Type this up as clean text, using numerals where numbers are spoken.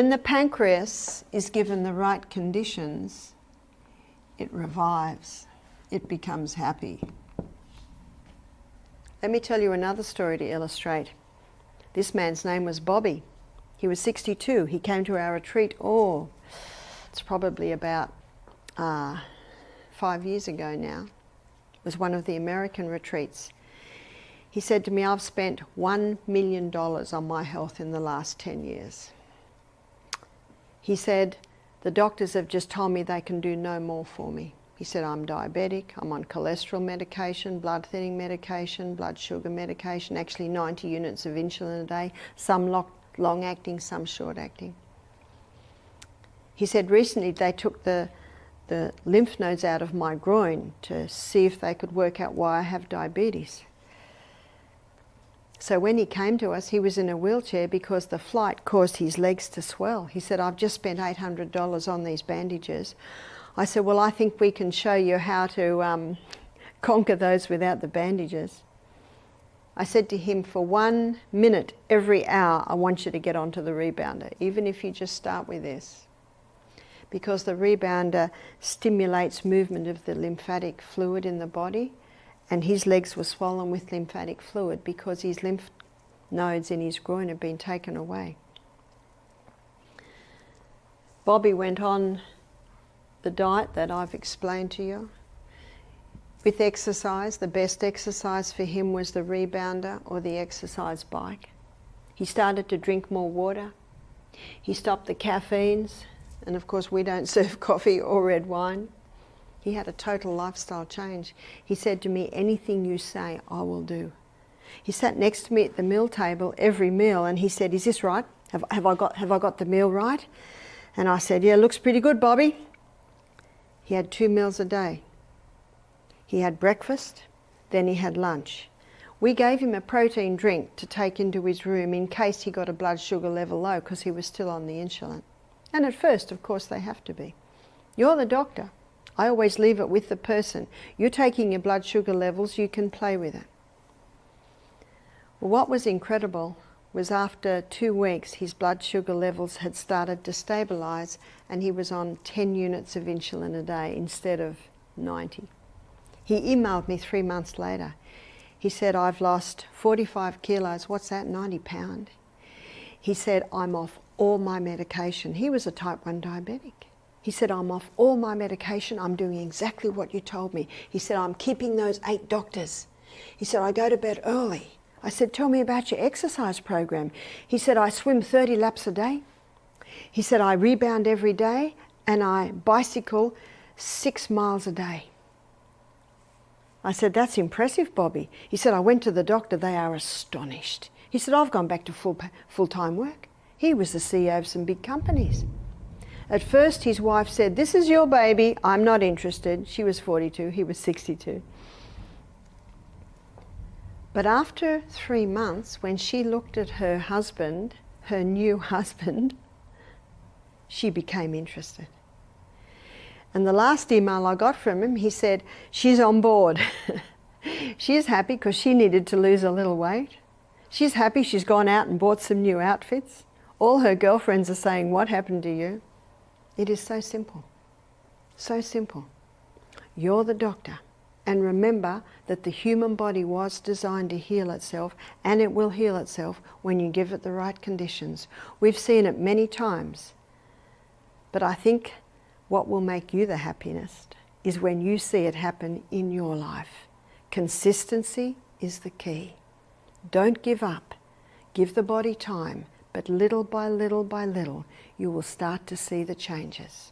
When the pancreas is given the right conditions, it revives. It becomes happy. Let me tell you another story to illustrate. This man's name was Bobby. He was 62. He came to our retreat, it's probably about 5 years ago now. It was one of the American retreats. He said to me, I've spent $1 million on my health in the last 10 years. He said, the doctors have just told me they can do no more for me. He said, I'm diabetic, I'm on cholesterol medication, blood thinning medication, blood sugar medication, actually 90 units of insulin a day, some long-acting, some short-acting. He said recently they took the lymph nodes out of my groin to see if they could work out why I have diabetes. So when he came to us, he was in a wheelchair because the flight caused his legs to swell. He said, I've just spent $800 on these bandages. I said, well, I think we can show you how to conquer those without the bandages. I said to him, for 1 minute every hour, I want you to get onto the rebounder, even if you just start with this. Because the rebounder stimulates movement of the lymphatic fluid in the body, and his legs were swollen with lymphatic fluid because his lymph nodes in his groin had been taken away. Bobby went on the diet that I've explained to you. With exercise, the best exercise for him was the rebounder or the exercise bike. He started to drink more water. He stopped the caffeines, and of course we don't serve coffee or red wine. He had a total lifestyle change. He said to me, anything you say, I will do. He sat next to me at the meal table every meal, and he said, is this right? Have I got the meal right? And I said, yeah, looks pretty good, Bobby. He had 2 meals a day. He had breakfast, then he had lunch. We gave him a protein drink to take into his room in case he got a blood sugar level low, because he was still on the insulin. And at first, of course, they have to be. You're the doctor. I always leave it with the person. You're taking your blood sugar levels, you can play with it. Well, what was incredible was after 2 weeks, his blood sugar levels had started to stabilize, and he was on 10 units of insulin a day instead of 90. He emailed me 3 months later. He said, I've lost 45 kilos. What's that, 90 pounds? He said, I'm off all my medication. He was a type 1 diabetic. He said, I'm off all my medication. I'm doing exactly what you told me. He said, I'm keeping those 8 doctors. He said, I go to bed early. I said, tell me about your exercise program. He said, I swim 30 laps a day. He said, I rebound every day and I bicycle 6 miles a day. I said, that's impressive, Bobby. He said, I went to the doctor. They are astonished. He said, I've gone back to full-time work. He was the CEO of some big companies. At first, his wife said, this is your baby. I'm not interested. She was 42. He was 62. But after 3 months, when she looked at her husband, her new husband, she became interested. And the last email I got from him, he said, she's on board. She's happy because she needed to lose a little weight. She's happy she's gone out and bought some new outfits. All her girlfriends are saying, what happened to you? It is so simple. So simple. You're the doctor. And remember that the human body was designed to heal itself, and it will heal itself when you give it the right conditions. We've seen it many times. But I think what will make you the happiest is when you see it happen in your life. Consistency is the key. Don't give up. Give the body time, but little by little by little, you will start to see the changes.